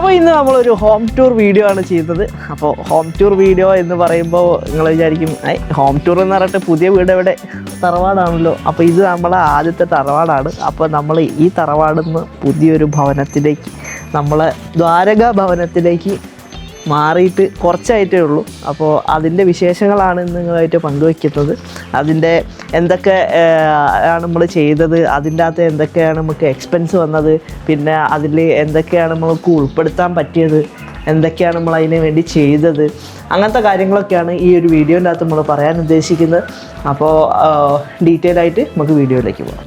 അപ്പോൾ ഇന്ന് നമ്മളൊരു ഹോം ടൂർ വീഡിയോ ആണ് ചെയ്യുന്നത്. അപ്പോൾ ഹോം ടൂർ വീഡിയോ എന്ന് പറയുമ്പോൾ നിങ്ങൾ വിചാരിക്കും ഹോം ടൂർ എന്ന് പറഞ്ഞിട്ട് പുതിയ വീട് എവിടെ, തറവാടാണല്ലോ. അപ്പോൾ ഇത് നമ്മളെ ആദ്യത്തെ തറവാടാണ്. അപ്പോൾ നമ്മൾ ഈ തറവാടിൽ നിന്ന് പുതിയൊരു ഭവനത്തിലേക്ക്, നമ്മളെ ദ്വാരക ഭവനത്തിലേക്ക് മാറിയിട്ട് കുറച്ചായിട്ടേ ഉള്ളൂ. അപ്പോൾ അതിൻ്റെ വിശേഷങ്ങളാണ് ഇന്ന് നിങ്ങളുമായിട്ട് പങ്കുവയ്ക്കുന്നത്. അതിൻ്റെ എന്തൊക്കെ ആണ് നമ്മൾ ചെയ്തത്, അതിൻ്റെ അകത്ത് എന്തൊക്കെയാണ് നമുക്ക് എക്സ്പെൻസ് വന്നത്, പിന്നെ അതിൽ എന്തൊക്കെയാണ് നമുക്ക് ഉൾപ്പെടുത്താൻ പറ്റിയത്, എന്തൊക്കെയാണ് നമ്മൾ അതിന് വേണ്ടി ചെയ്തത്, അങ്ങനത്തെ കാര്യങ്ങളൊക്കെയാണ് ഈ ഒരു വീഡിയോൻ്റെ അകത്ത് നമ്മൾ പറയാൻ ഉദ്ദേശിക്കുന്നത്. അപ്പോൾ ഡീറ്റെയിൽ ആയിട്ട് നമുക്ക് വീഡിയോയിലേക്ക് പോകാം.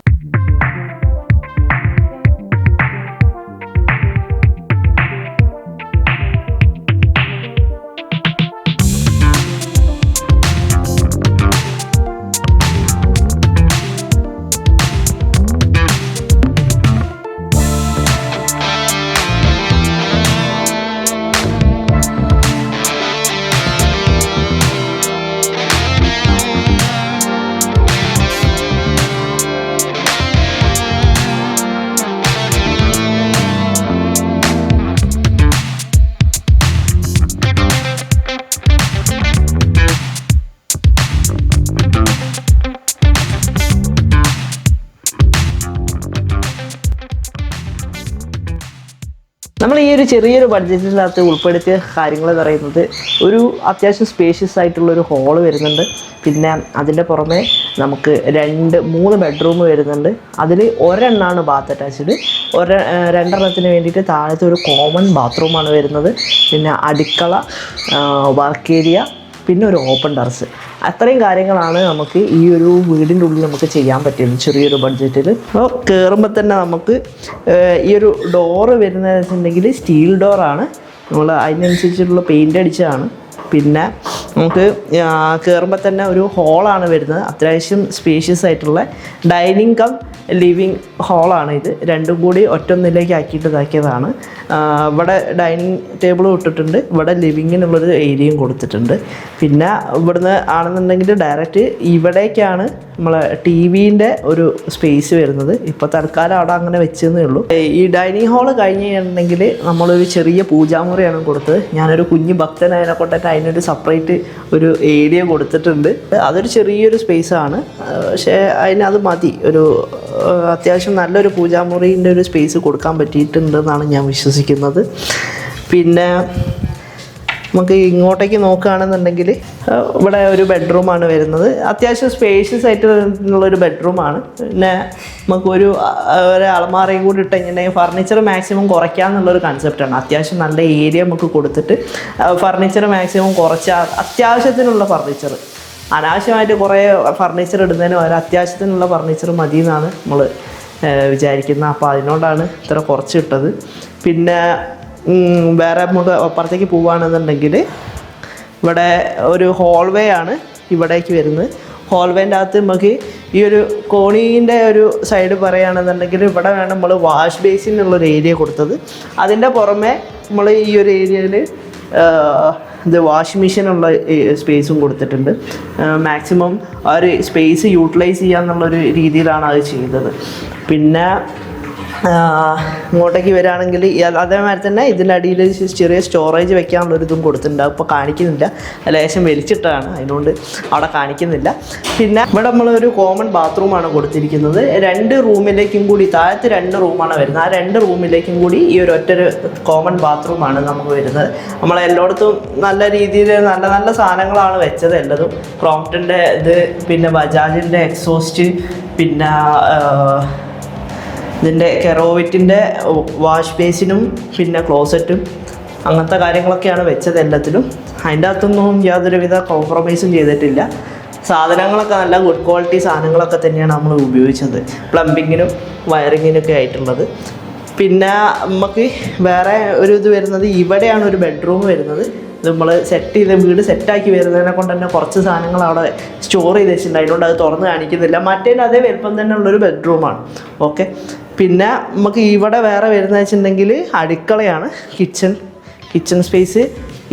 നമ്മൾ ഈ ഒരു ചെറിയൊരു ബഡ്ജറ്റിനകത്ത് ഉൾപ്പെടുത്തിയ കാര്യങ്ങൾ എന്ന് പറയുന്നത്, ഒരു അത്യാവശ്യം സ്പേഷ്യസ് ആയിട്ടുള്ളൊരു ഹോള് വരുന്നുണ്ട്. പിന്നെ അതിൻ്റെ പുറമെ നമുക്ക് 3 ബെഡ്റൂം വരുന്നുണ്ട്. അതിൽ ഒരെണ്ണമാണ് ബാത്ത് അറ്റാച്ച്ഡ്, രണ്ടെണ്ണത്തിന് വേണ്ടിയിട്ട് താഴത്തെ ഒരു കോമൺ ബാത്റൂമാണ് വരുന്നത്. പിന്നെ അടുക്കള, വർക്ക് ഏരിയ, പിന്നെ ഒരു ഓപ്പൺ ടെറസ്. അത്രയും കാര്യങ്ങളാണ് നമുക്ക് ഈ ഒരു വീടിൻ്റെ ഉള്ളിൽ നമുക്ക് ചെയ്യാൻ പറ്റിയത് ചെറിയൊരു ബഡ്ജറ്റിൽ. അപ്പോൾ കയറുമ്പോൾ തന്നെ നമുക്ക് ഈ ഒരു ഡോറ് വരുന്നതെന്ന് വെച്ചിട്ടുണ്ടെങ്കിൽ സ്റ്റീൽ ഡോറാണ്. നമ്മൾ അതിനനുസരിച്ചിട്ടുള്ള പെയിൻ്റ് അടിച്ചതാണ്. പിന്നെ നമുക്ക് കയറുമ്പോൾ തന്നെ ഒരു ഹോളാണ് വരുന്നത്. അത്യാവശ്യം സ്പേഷ്യസ് ആയിട്ടുള്ള ഡൈനിങ് കം ലിവിങ് ഹോളാണ് ഇത്. രണ്ടും കൂടി ഒറ്റൊന്നിലേക്ക് ആക്കിയിട്ട് ഇതാക്കിയതാണ്. ഇവിടെ ഡൈനിങ് ടേബിളും ഇട്ടിട്ടുണ്ട്, ഇവിടെ ലിവിങ്ങിനുള്ളൊരു ഏരിയയും കൊടുത്തിട്ടുണ്ട്. പിന്നെ ഇവിടുന്ന് ആണെന്നുണ്ടെങ്കിൽ ഡയറക്റ്റ് ഇവിടേക്കാണ് നമ്മളെ ടി വിൻ്റെ ഒരു സ്പേസ് വരുന്നത്. ഇപ്പോൾ തൽക്കാലം അവിടെ അങ്ങനെ വെച്ചെന്നേ ഉള്ളൂ. ഈ ഡൈനിങ് ഹാള് കഴിഞ്ഞ് കഴിഞ്ഞിട്ടുണ്ടെങ്കിൽ നമ്മളൊരു ചെറിയ പൂജാമുറിയാണ് കൊടുത്തത്. ഞാനൊരു കുഞ്ഞ് ഭക്തനായതിനെ കൊണ്ടിട്ട് അതിനൊരു സെപ്പറേറ്റ് ഒരു ഏരിയ കൊടുത്തിട്ടുണ്ട്. അതൊരു ചെറിയൊരു സ്പേസാണ്, പക്ഷേ അതിനത് മതി. ഒരു അത്യാവശ്യം നല്ലൊരു പൂജാമുറിൻ്റെ ഒരു സ്പേസ് കൊടുക്കാൻ പറ്റിയിട്ടുണ്ടെന്നാണ് ഞാൻ വിശ്വസിക്കുന്നത്. പിന്നെ നമുക്ക് ഇങ്ങോട്ടേക്ക് നോക്കുകയാണെന്നുണ്ടെങ്കിൽ ഇവിടെ ഒരു ബെഡ്റൂമാണ് വരുന്നത്. അത്യാവശ്യം സ്പേഷ്യസ് ആയിട്ടുള്ളൊരു ബെഡ്റൂമാണ്. പിന്നെ നമുക്കൊരു അലമാറയും കൂടി ഇട്ട് കഴിഞ്ഞാൽ ഫർണിച്ചർ മാക്സിമം കുറയ്ക്കാമെന്നുള്ളൊരു കൺസെപ്റ്റാണ്. അത്യാവശ്യം നല്ല ഏരിയ നമുക്ക് കൊടുത്തിട്ട് ഫർണിച്ചർ മാക്സിമം കുറച്ച് അത്യാവശ്യത്തിനുള്ള ഫർണിച്ചർ, അനാവശ്യമായിട്ട് കുറേ ഫർണിച്ചർ ഇടുന്നതിന് പകരം അത്യാവശ്യത്തിനുള്ള ഫർണിച്ചർ മതി എന്നാണ് നമ്മൾ വിചാരിക്കുന്നത്. അപ്പോൾ അതിനോടാണ് ഇത്ര കുറച്ചിട്ടത്. പിന്നെ വേറെ നമുക്ക് അപ്പുറത്തേക്ക് പോവുകയാണെന്നുണ്ടെങ്കിൽ ഇവിടെ ഒരു ഹോൾവേ ആണ് ഇവിടേക്ക് വരുന്നത്. ഹോൾവേൻ്റെ അകത്ത് നമുക്ക് ഈ ഒരു കോണീൻ്റെ ഒരു സൈഡ് പറയുകയാണെന്നുണ്ടെങ്കിൽ ഇവിടെ വേണം നമ്മൾ വാഷ് ബേസിനുള്ളൊരു ഏരിയ കൊടുത്തത്. അതിൻ്റെ പുറമെ നമ്മൾ ഈ ഒരു ഏരിയയിൽ ഇത് വാഷിംഗ് മെഷീനുള്ള സ്പേസും കൊടുത്തിട്ടുണ്ട്. മാക്സിമം ആ ഒരു സ്പേസ് യൂട്ടിലൈസ് ചെയ്യാന്നുള്ളൊരു രീതിയിലാണ് അത് ചെയ്തത്. പിന്നെ ഇങ്ങോട്ടേക്ക് വരികയാണെങ്കിൽ അതേമാതിരി തന്നെ ഇതിൻ്റെ അടിയിൽ ചെറിയ സ്റ്റോറേജ് വെക്കാനുള്ളൊരിതും കൊടുത്തിട്ടുണ്ട്. അപ്പോൾ കാണിക്കുന്നില്ല, ലേശം വലിച്ചിട്ടാണ്, അതിനുകൊണ്ട് അവിടെ കാണിക്കുന്നില്ല. പിന്നെ ഇവിടെ നമ്മളൊരു കോമൺ ബാത്റൂമാണ് കൊടുത്തിരിക്കുന്നത്. 2 റൂമിലേക്കും കൂടി, താഴത്ത് 2 റൂമാണ് വരുന്നത്. ആ 2 റൂമിലേക്കും കൂടി ഈ ഒരു ഒറ്റൊരു കോമൺ ബാത്റൂമാണ് നമുക്ക് വരുന്നത്. നമ്മളെല്ലായിടത്തും നല്ല രീതിയിൽ നല്ല നല്ല സാധനങ്ങളാണ് വെച്ചത് എല്ലതും. ക്രോംപ്ടൻ്റെ ഇത്, പിന്നെ ബജാജിൻ്റെ എക്സോസ്റ്റ്, പിന്നെ ഇതിൻ്റെ കെറോവിറ്റിൻ്റെ വാഷ് ബേസിനും പിന്നെ ക്ലോസറ്റും അങ്ങനത്തെ കാര്യങ്ങളൊക്കെയാണ് വെച്ചത് എല്ലാത്തിലും. അതിൻ്റെ അകത്തൊന്നും യാതൊരുവിധ കോംപ്രമൈസും ചെയ്തിട്ടില്ല. സാധനങ്ങളൊക്കെ നല്ല ഗുഡ് ക്വാളിറ്റി സാധനങ്ങളൊക്കെ തന്നെയാണ് നമ്മൾ ഉപയോഗിച്ചത്, പ്ലംബിങ്ങിനും വയറിങ്ങിനൊക്കെ ആയിട്ടുള്ളത്. പിന്നെ നമുക്ക് വേറെ ഒരു ഇത് വരുന്നത്, ഇവിടെയാണ് ഒരു ബെഡ്റൂം വരുന്നത്. ഇത് നമ്മൾ വീട് സെറ്റാക്കി വരുന്നതിനെ കൊണ്ട് തന്നെ കുറച്ച് സാധനങ്ങൾ അവിടെ സ്റ്റോർ ചെയ്ത് വെച്ചിട്ടുണ്ട്. അതിനോട് അത് തുറന്ന് കാണിക്കുന്നില്ല. മറ്റേതിൻ്റെ അതേ വലുപ്പം തന്നെ ഉള്ളൊരു ബെഡ്റൂമാണ്. ഓക്കെ. പിന്നെ നമുക്ക് ഇവിടെ വേറെ വരുന്നത് വെച്ചിട്ടുണ്ടെങ്കിൽ അടുക്കളയാണ്, കിച്ചൺ സ്പേസ്.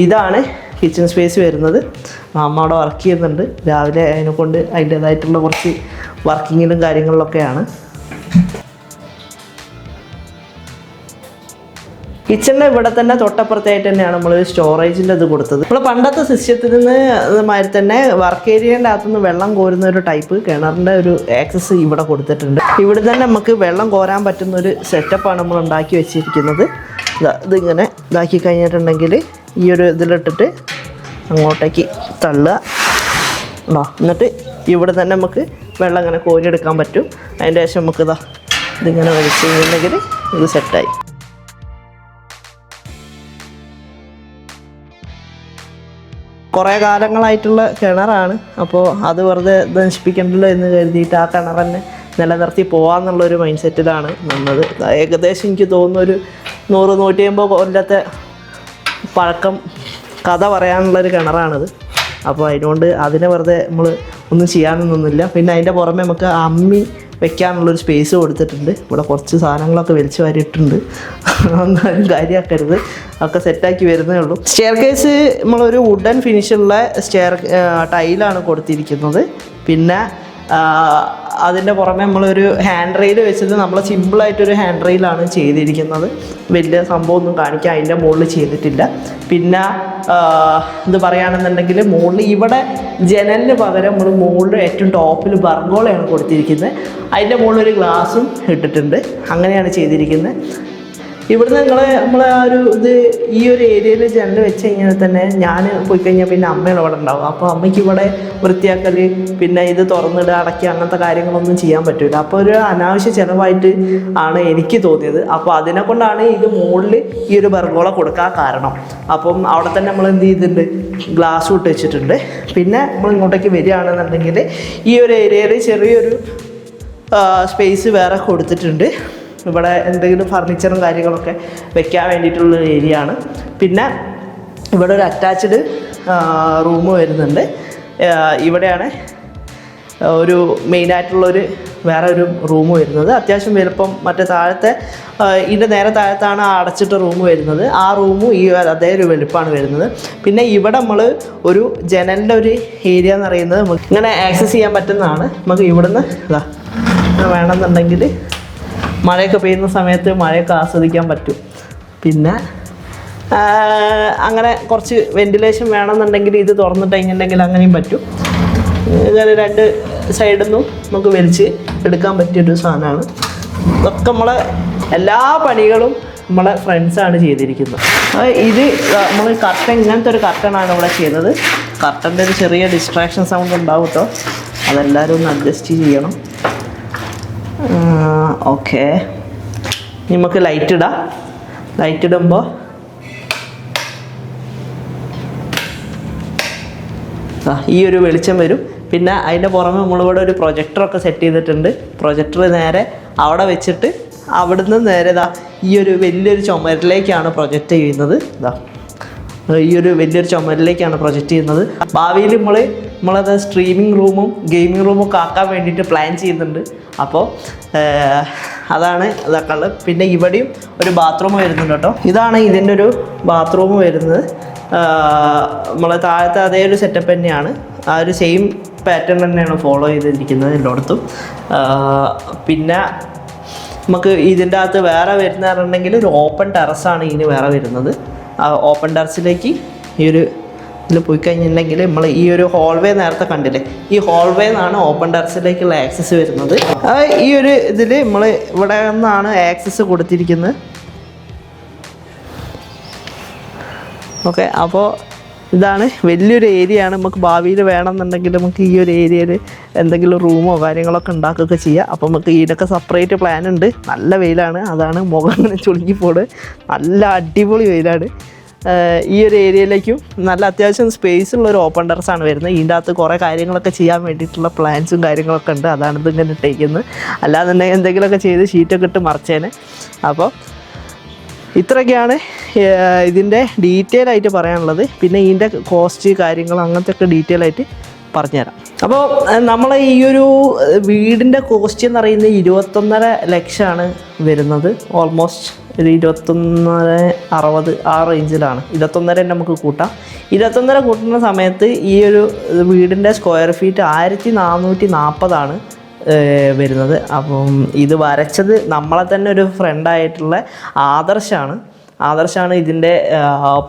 ഇതാണ് കിച്ചൺ സ്പേസ് വരുന്നത്. അമ്മ അവിടെ വർക്ക് ചെയ്യുന്നുണ്ട്. രാവിലെ അതിനെക്കൊണ്ട് അതിൻ്റേതായിട്ടുള്ള കുറച്ച് വർക്കിങ്ങിലും കാര്യങ്ങളിലൊക്കെയാണ്. കിച്ചണിൻ്റെ ഇവിടെ തന്നെ തൊട്ടപ്പുറത്തായിട്ട് തന്നെയാണ് നമ്മൾ സ്റ്റോറേജിൻ്റെ ഇത് കൊടുത്തത്. നമ്മൾ പണ്ടത്തെ സിസ്റ്റത്തിൽ നിന്ന് മാതിരി തന്നെ വർക്ക് ഏരിയൻ്റെ അകത്തുനിന്ന് വെള്ളം കോരുന്ന ഒരു ടൈപ്പ് കിണറിൻ്റെ ഒരു ആക്സസ് ഇവിടെ കൊടുത്തിട്ടുണ്ട്. ഇവിടെ തന്നെ നമുക്ക് വെള്ളം കോരാൻ പറ്റുന്ന ഒരു സെറ്റപ്പാണ് നമ്മൾ ഉണ്ടാക്കി വെച്ചിരിക്കുന്നത്. ഇതിങ്ങനെ ഇതാക്കി കഴിഞ്ഞിട്ടുണ്ടെങ്കിൽ ഈ ഒരു ഇതിലിട്ടിട്ട് അങ്ങോട്ടേക്ക് തള്ളുക ഉണ്ടോ, എന്നിട്ട് ഇവിടെ തന്നെ നമുക്ക് വെള്ളം ഇങ്ങനെ കോരിയെടുക്കാൻ പറ്റും. അതിൻ്റെ ശേഷം നമുക്ക് ഇതിങ്ങനെ വലിച്ചു കഴിഞ്ഞിട്ടുണ്ടെങ്കിൽ ഇത് സെറ്റായി. കുറേ കാലങ്ങളായിട്ടുള്ള കിണറാണ്, അപ്പോൾ അത് വെറുതെ നശിപ്പിക്കണ്ടല്ലോ എന്ന് കരുതിയിട്ട് ആ കിണർ തന്നെ നിലനിർത്തി പോകാമെന്നുള്ളൊരു മൈൻഡ് സെറ്റിലാണ് നിന്നത്. ഏകദേശം എനിക്ക് തോന്നുന്നു ഒരു 100-150 കൊല്ലത്തെ പഴക്കം കഥ പറയാനുള്ളൊരു കിണറാണിത്. അപ്പോൾ അതിനുകൊണ്ട് അതിനെ വെറുതെ നമ്മൾ ഒന്നും ചെയ്യാനൊന്നുമില്ല. പിന്നെ അതിൻ്റെ പുറമെ നമുക്ക് അമ്മി വെക്കാനുള്ളൊരു സ്പേസ് കൊടുത്തിട്ടുണ്ട്. ഇവിടെ കുറച്ച് സാധനങ്ങളൊക്കെ വലിച്ചു വാരിയിട്ടുണ്ട്, ഒന്നും കാര്യമാക്കരുത്, ഒക്കെ സെറ്റാക്കി വരുന്നേ ഉള്ളൂ. സ്റ്റെയർ കേസ് നമ്മളൊരു വുഡൻ ഫിനിഷുള്ള ടൈലാണ് കൊടുത്തിരിക്കുന്നത്. പിന്നെ അതിൻ്റെ പുറമെ നമ്മളൊരു ഹാൻഡ് റെയിൽ വെച്ചത് നമ്മൾ സിമ്പിളായിട്ടൊരു ഹാൻഡ് റെയിലാണ് ചെയ്തിരിക്കുന്നത്. വലിയ സംഭവമൊന്നും കാണിക്കാൻ അതിൻ്റെ മുകളിൽ ചെയ്തിട്ടില്ല. പിന്നെ ഇത് പറയുകയാണെന്നുണ്ടെങ്കിൽ മുകളിൽ ഇവിടെ ജനലിന് പകരം നമ്മൾ മുകളിൽ ഏറ്റവും ടോപ്പിൽ ബർഗോളയാണ് കൊടുത്തിരിക്കുന്നത്. അതിൻ്റെ മുകളിൽ ഒരു ഗ്ലാസും ഇട്ടിട്ടുണ്ട്. അങ്ങനെയാണ് ചെയ്തിരിക്കുന്നത്. ഇവിടുന്ന് നമ്മൾ ആ ഒരു ഈ ഒരു ഏരിയയിൽ ജനൽ വെച്ച് കഴിഞ്ഞാൽ തന്നെ ഞാൻ പോയി കഴിഞ്ഞാൽ പിന്നെ അമ്മയാണ് ഇവിടെ ഉണ്ടാവും. അപ്പോൾ അമ്മയ്ക്ക് ഇവിടെ വൃത്തിയാക്കൽ, പിന്നെ ഇത് തുറന്നിടുക, അടയ്ക്കുക, അങ്ങനത്തെ കാര്യങ്ങളൊന്നും ചെയ്യാൻ പറ്റില്ല. അപ്പോൾ ഒരു അനാവശ്യ ചിലവായിട്ട് ആണ് എനിക്ക് തോന്നിയത്. അപ്പോൾ അതിനെ കൊണ്ടാണ് ഇത് മുകളിൽ ഈ ഒരു ബർഗോള കൊടുക്കാൻ കാരണം. അപ്പം അവിടെ തന്നെ നമ്മൾ എന്ത് ചെയ്തിട്ടുണ്ട്, ഗ്ലാസ് ഇട്ട് വെച്ചിട്ടുണ്ട്. പിന്നെ നമ്മൾ ഇങ്ങോട്ടേക്ക് വരികയാണെന്നുണ്ടെങ്കിൽ ഈ ഒരു ഏരിയയിൽ ചെറിയൊരു സ്പേസ് വേറെ കൊടുത്തിട്ടുണ്ട്. ഇവിടെ എന്തെങ്കിലും ഫർണിച്ചറും കാര്യങ്ങളൊക്കെ വെക്കാൻ വേണ്ടിയിട്ടുള്ള ഏരിയ ആണ്. പിന്നെ ഇവിടെ ഒരു അറ്റാച്ച്ഡ് റൂം വരുന്നുണ്ട്. ഇവിടെയാണ് ഒരു മെയിനായിട്ടുള്ളൊരു വേറെ ഒരു റൂം വരുന്നത്. അത്യാവശ്യം വലുപ്പം മറ്റേ താഴത്തെ ഇതിൻ്റെ നേരെ താഴത്താണ് ആ അടച്ചിട്ട റൂം വരുന്നത്. ആ റൂമും ഈ അതേ ഒരു വലുപ്പമാണ് വരുന്നത്. പിന്നെ ഇവിടെ നമ്മൾ ഒരു ജനലിൻ്റെ ഒരു ഏരിയ എന്ന് പറയുന്നത് നമുക്ക് ഇങ്ങനെ ആക്സസ് ചെയ്യാൻ പറ്റുന്നതാണ്. നമുക്ക് ഇവിടുന്ന് വേണമെന്നുണ്ടെങ്കിൽ മഴയൊക്കെ പെയ്യുന്ന സമയത്ത് മഴയൊക്കെ ആസ്വദിക്കാൻ പറ്റും. പിന്നെ അങ്ങനെ കുറച്ച് വെൻറ്റിലേഷൻ വേണമെന്നുണ്ടെങ്കിൽ ഇത് തുറന്നിട്ട് കഴിഞ്ഞിട്ടുണ്ടെങ്കിൽ അങ്ങനെയും പറ്റും. ഇങ്ങനെ രണ്ട് സൈഡിൽ നിന്നും നമുക്ക് വലിച്ച് എടുക്കാൻ പറ്റിയൊരു സാധനമാണ്. ഇതൊക്കെ നമ്മളെ എല്ലാ പണികളും നമ്മളെ ഫ്രണ്ട്സാണ് ചെയ്തിരിക്കുന്നത്. ഇത് നമ്മൾ കർട്ടൻ, ഇങ്ങനത്തെ ഒരു കർട്ടനാണ് ഇവിടെ ചെയ്തത്. കർട്ടൻ്റെ ഒരു ചെറിയ ഡിസ്ട്രാക്ഷൻ സൗണ്ട് ഉണ്ടാവും കേട്ടോ, അതെല്ലാവരും ഒന്ന് അഡ്ജസ്റ്റ് ചെയ്യണം. ഓക്കെ, നമുക്ക് ലൈറ്റ് ഇടാം. ലൈറ്റ് ഇടുമ്പോൾ ഈ ഒരു വെളിച്ചം വരും. പിന്നെ അതിൻ്റെ പുറമെ നമ്മളിവിടെ ഒരു പ്രൊജക്ടറൊക്കെ സെറ്റ് ചെയ്തിട്ടുണ്ട്. പ്രൊജക്ടർ നേരെ അവിടെ വെച്ചിട്ട് അവിടുന്ന് നേരെ ഈ ഒരു വലിയൊരു ചുമരിലേക്കാണ് പ്രൊജക്റ്റ് ചെയ്യുന്നത്. ഈ ഒരു വലിയൊരു ചുമരിലേക്കാണ് പ്രൊജക്റ്റ് ചെയ്യുന്നത്. ഭാവിയിൽ നമ്മളത് സ്ട്രീമിംഗ് റൂമും ഗെയിമിംഗ് റൂമും ഒക്കെ ആക്കാൻ വേണ്ടിയിട്ട് പ്ലാൻ ചെയ്യുന്നുണ്ട്. അപ്പോൾ അതാണ് ഇതൊക്കെ ഉള്ളത്. പിന്നെ ഇവിടെയും ഒരു ബാത്റൂം വരുന്നുണ്ട് കേട്ടോ. ഇതാണ് ഇതിൻ്റെ ഒരു ബാത്റൂം വരുന്നത്. നമ്മളെ താഴത്തെ അതേ ഒരു സെറ്റപ്പ് തന്നെയാണ്. ആ ഒരു സെയിം പാറ്റേൺ തന്നെയാണ് ഫോളോ ചെയ്തിരിക്കുന്നത് എല്ലായിടത്തും. പിന്നെ നമുക്ക് ഇതിൻ്റെ അകത്ത് വേറെ വരുന്നതെന്നുണ്ടെങ്കിൽ ഒരു ഓപ്പൺ ടെറസാണ് ഇതിന് വേറെ വരുന്നത്. ആ ഓപ്പൺ ടെറസിലേക്ക് ഈ ഒരു ഇതിൽ പോയി കഴിഞ്ഞിട്ടുണ്ടെങ്കിൽ നമ്മൾ ഈ ഒരു ഹോൾവേ നേരത്തെ കണ്ടില്ലേ, ഈ ഹോൾവേ നിന്നാണ് ഓപ്പൺ ടെറസിലേക്കുള്ള ആക്സസ് വരുന്നത്. ഈ ഒരു ഇതിൽ നമ്മൾ ഇവിടെ നിന്നാണ് ആക്സസ് കൊടുത്തിരിക്കുന്നത്. ഓക്കെ, അപ്പോൾ ഇതാണ് വലിയൊരു ഏരിയ ആണ്. നമുക്ക് ഭാവിയിൽ വേണമെന്നുണ്ടെങ്കിൽ നമുക്ക് ഈ ഒരു ഏരിയയിൽ എന്തെങ്കിലും റൂമോ കാര്യങ്ങളൊക്കെ ഉണ്ടാക്കുകയൊക്കെ ചെയ്യാം. അപ്പോൾ നമുക്ക് ഇതിനൊക്കെ സെപ്പറേറ്റ് പ്ലാൻ ഉണ്ട്. നല്ല വെയിലാണ്, അതാണ് മുഖം ഇങ്ങനെ ചുളുങ്ങിപ്പോട്. നല്ല അടിപൊളി വെയിലാണ്. ഈ ഒരു ഏരിയയിലേക്കും നല്ല അത്യാവശ്യം സ്പേസ് ഉള്ള ഒരു ഓപ്പൺ ടെറസാണ് വരുന്നത്. ഇതിൻ്റെ അകത്ത് കുറേ കാര്യങ്ങളൊക്കെ ചെയ്യാൻ വേണ്ടിയിട്ടുള്ള പ്ലാൻസും കാര്യങ്ങളൊക്കെ ഉണ്ട്. അതാണ് ഇതിങ്ങനെ ഇട്ടേക്കുന്നത്. അല്ലാന്നുണ്ടെങ്കിൽ എന്തെങ്കിലുമൊക്കെ ചെയ്ത് ഷീറ്റൊക്കെ ഇട്ട് മറിച്ചേനെ. അപ്പോൾ ഇത്രയൊക്കെയാണ് ഇതിൻ്റെ ഡീറ്റെയിൽ ആയിട്ട് പറയാനുള്ളത്. പിന്നെ ഇതിൻ്റെ കോസ്റ്റ് കാര്യങ്ങൾ അങ്ങനത്തെ ഒക്കെ ഡീറ്റെയിൽ ആയിട്ട് പറഞ്ഞുതരാം. അപ്പോൾ നമ്മളെ ഈ ഒരു വീടിൻ്റെ കോസ്റ്റ് എന്ന് പറയുന്നത് 21.5 ലക്ഷമാണ് വരുന്നത്. ഓൾമോസ്റ്റ് ഒരു 21.60 ആ റേഞ്ചിലാണ്. 21.5 നമുക്ക് കൂട്ടാം. 21.5 കൂട്ടുന്ന സമയത്ത് ഈ ഒരു വീടിൻ്റെ സ്ക്വയർ ഫീറ്റ് 1440 വരുന്നത്. അപ്പം ഇത് വരച്ചത് നമ്മളെ തന്നെ ഒരു ഫ്രണ്ടായിട്ടുള്ള ആദർശാണ്. ആദർശാണ് ഇതിൻ്റെ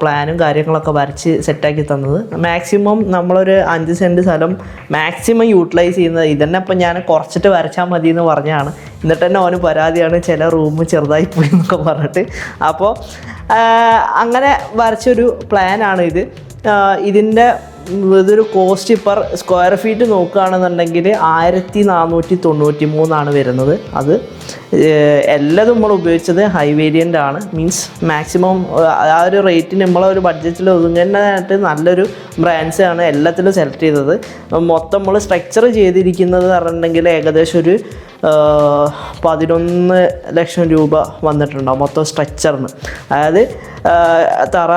പ്ലാനും കാര്യങ്ങളൊക്കെ വരച്ച് സെറ്റാക്കി തന്നത്. മാക്സിമം നമ്മളൊരു 5 സെൻറ്റ് സ്ഥലം മാക്സിമം യൂട്ടിലൈസ് ചെയ്യുന്നത് ഇതന്നെ. ഇപ്പം ഞാൻ കുറച്ചിട്ട് വരച്ചാൽ മതി എന്ന് പറഞ്ഞാണ്. എന്നിട്ട് തന്നെ അവന് പരാതിയാണ് ചില റൂം ചെറുതായി പോയി എന്നൊക്കെ പറഞ്ഞിട്ട്. അപ്പോൾ അങ്ങനെ വരച്ചൊരു പ്ലാനാണ് ഇത്. ഇതിൻ്റെ ഇതൊരു കോസ്റ്റ് പെർ സ്ക്വയർ ഫീറ്റ് നോക്കുകയാണെന്നുണ്ടെങ്കിൽ 1493 വരുന്നത്. അത് എല്ലാതും നമ്മൾ ഉപയോഗിച്ചത് ഹൈ വേരിയൻ്റ് ആണ്. മീൻസ് മാക്സിമം ആ ഒരു റേറ്റിന് നമ്മളൊരു ബഡ്ജറ്റിൽ ഒതുങ്ങാനായിട്ട് നല്ലൊരു ബ്രാൻഡ്സാണ് എല്ലാത്തിലും സെലക്ട് ചെയ്തത്. മൊത്തം നമ്മൾ സ്ട്രക്ചർ ചെയ്തിരിക്കുന്നത് പറഞ്ഞിട്ടുണ്ടെങ്കിൽ ഏകദേശം ഒരു 11 ലക്ഷം രൂപ വന്നിട്ടുണ്ടാവും മൊത്തം സ്ട്രക്ചറിന്. അതായത് തറ,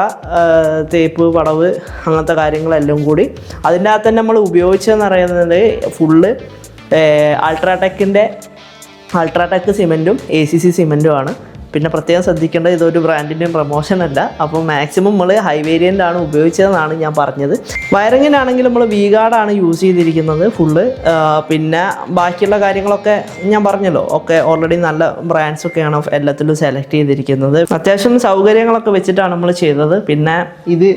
തേപ്പ്, പടവ്, അങ്ങനത്തെ കാര്യങ്ങളെല്ലാം കൂടി. അതിൻ്റെ അകത്ത് തന്നെ നമ്മൾ ഉപയോഗിച്ചതെന്ന് പറയുന്നത് ഫുള്ള് അൾട്രാടെക് സിമെൻറ്റും ACC സിമെൻറ്റും ആണ്. പിന്നെ പ്രത്യേകം ശ്രദ്ധിക്കേണ്ടത് ഇതൊരു ബ്രാൻഡിൻ്റെയും പ്രൊമോഷൻ അല്ല. അപ്പോൾ മാക്സിമം നമ്മൾ ഹൈ വേരിയൻ്റ് ആണ് ഉപയോഗിച്ചതെന്നാണ് ഞാൻ പറഞ്ഞത്. വയറിങ്ങിനാണെങ്കിൽ നമ്മൾ V-ഗാർഡാണ് യൂസ് ചെയ്തിരിക്കുന്നത് ഫുള്ള്. പിന്നെ ബാക്കിയുള്ള കാര്യങ്ങളൊക്കെ ഞാൻ പറഞ്ഞല്ലോ, ഒക്കെ ഓൾറെഡി നല്ല ബ്രാൻഡ്സൊക്കെയാണ് എല്ലാത്തിലും സെലക്ട് ചെയ്തിരിക്കുന്നത്. അത്യാവശ്യം സൗകര്യങ്ങളൊക്കെ വെച്ചിട്ടാണ് നമ്മൾ ചെയ്തത്. പിന്നെ ഇത്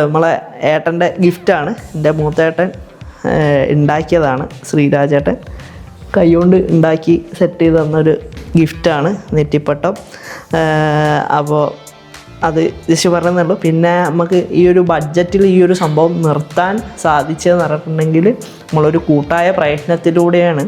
നമ്മളെ ഏട്ടൻ്റെ ഗിഫ്റ്റാണ്. എൻ്റെ മൂത്തേട്ടൻ ഉണ്ടാക്കിയതാണ്. ശ്രീരാജേട്ടൻ കൈകൊണ്ട് ഉണ്ടാക്കി സെറ്റ് ചെയ്ത് തന്നൊരു ഗിഫ്റ്റാണ് നെറ്റിപ്പട്ടം. അപ്പോൾ അത് ജസ്റ്റ് പറയുന്നുള്ളൂ. പിന്നെ നമുക്ക് ഈ ഒരു ബഡ്ജറ്റിൽ ഈ ഒരു സംഭവം നിർത്താൻ സാധിച്ചതെന്ന് പറഞ്ഞിട്ടുണ്ടെങ്കിൽ നമ്മളൊരു കൂട്ടായ പ്രയത്നത്തിലൂടെയാണ്.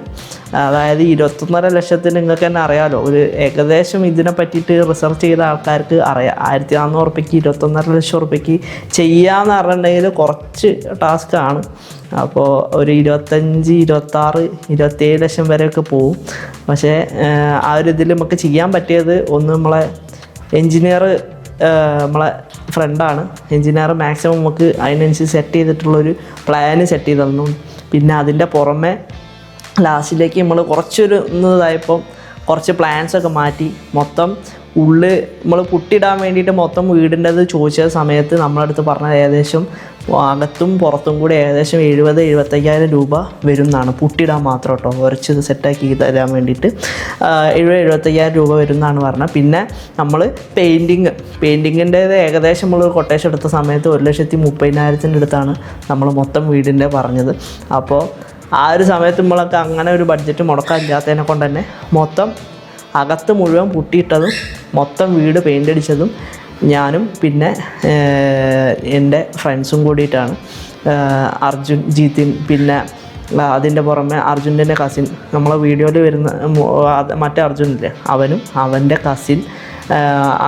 അതായത് 21.5 ലക്ഷത്തിന് നിങ്ങൾക്ക് തന്നെ അറിയാമല്ലോ, ഒരു ഏകദേശം ഇതിനെ പറ്റിയിട്ട് റിസർച്ച് ചെയ്ത ആൾക്കാർക്ക് അറിയാം. 1400 റുപ്യക്ക് 21.5 ലക്ഷം റുപ്യക്ക് ചെയ്യാമെന്ന് പറഞ്ഞിട്ടുണ്ടെങ്കിൽ കുറച്ച് ടാസ്ക്കാണ്. അപ്പോൾ ഒരു 25, 26, 27 ലക്ഷം വരെയൊക്കെ പോവും. പക്ഷേ ആ ഒരു ഇതിൽ നമുക്ക് ചെയ്യാൻ പറ്റിയത് ഒന്ന് നമ്മളെ എൻജിനീയർ, നമ്മളെ ഫ്രണ്ടാണ് എൻജിനീയർ. മാക്സിമം നമുക്ക് അതിനനുസരിച്ച് സെറ്റ് ചെയ്തിട്ടുള്ളൊരു പ്ലാന് സെറ്റ് ചെയ്ത് തന്നു. പിന്നെ അതിൻ്റെ പുറമെ ലാസ്റ്റിലേക്ക് നമ്മൾ കുറച്ചൊരു ഇതായപ്പം കുറച്ച് പ്ലാൻസൊക്കെ മാറ്റി മൊത്തം ഉള്ളിൽ നമ്മൾ പുട്ടിടാൻ വേണ്ടിയിട്ട് മൊത്തം വീടിൻ്റെത് ചോദിച്ച സമയത്ത് നമ്മളടുത്ത് പറഞ്ഞത് ഏകദേശം അകത്തും പുറത്തും കൂടി ഏകദേശം 70-75 രൂപ വരും എന്നാണ്. പുട്ടിടാൻ മാത്രം കേട്ടോ, ഉരച്ച് സെറ്റാക്കി തരാൻ വേണ്ടിയിട്ട് 70-75 രൂപ വരും എന്നാണ് പറഞ്ഞത്. പിന്നെ നമ്മൾ പെയിൻറ്റിങ്ങിൻ്റേത് ഏകദേശം നമ്മൾ കൊട്ടേഷൻ എടുത്ത സമയത്ത് 1,30,000 അടുത്താണ് നമ്മൾ മൊത്തം വീടിൻ്റെ പറഞ്ഞത്. അപ്പോൾ ആ ഒരു സമയത്ത് നമ്മളൊക്കെ അങ്ങനെ ഒരു ബഡ്ജറ്റ് മുടക്കാനില്ലാത്തതിനെ കൊണ്ട് തന്നെ മൊത്തം അകത്ത് മുഴുവൻ പുട്ടിയിട്ടതും മൊത്തം വീട് പെയിൻ്റ് അടിച്ചതും ഞാനും പിന്നെ എൻ്റെ ഫ്രണ്ട്സും കൂടിയിട്ടാണ്. അർജുൻ, ജീത്തിൻ, പിന്നെ അതിൻ്റെ പുറമെ അർജുൻ്റെ കസിൻ, നമ്മളെ വീഡിയോയിൽ വരുന്ന മറ്റേ അർജുനില്ലേ അവനും അവൻ്റെ കസിൻ,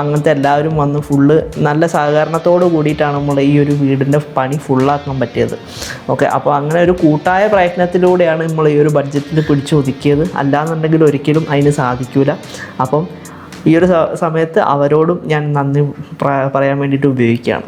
അങ്ങനത്തെ എല്ലാവരും വന്ന് ഫുള്ള് നല്ല സഹകരണത്തോട് കൂടിയിട്ടാണ് നമ്മൾ ഈ ഒരു വീടിൻ്റെ പണി ഫുള്ളാക്കാൻ പറ്റിയത്. ഓക്കെ, അപ്പോൾ അങ്ങനെ ഒരു കൂട്ടായ പ്രയത്നത്തിലൂടെയാണ് നമ്മൾ ഈ ഒരു ബഡ്ജറ്റിൽ പിടിച്ച് ഒതുക്കിയത്. അല്ലാന്നുണ്ടെങ്കിൽ ഒരിക്കലും അതിന് സാധിക്കില്ല. അപ്പം ഈ ഒരു സമയത്ത് അവരോടും ഞാൻ നന്ദി പറയാൻ വേണ്ടിയിട്ട് ഉപയോഗിക്കുകയാണ്.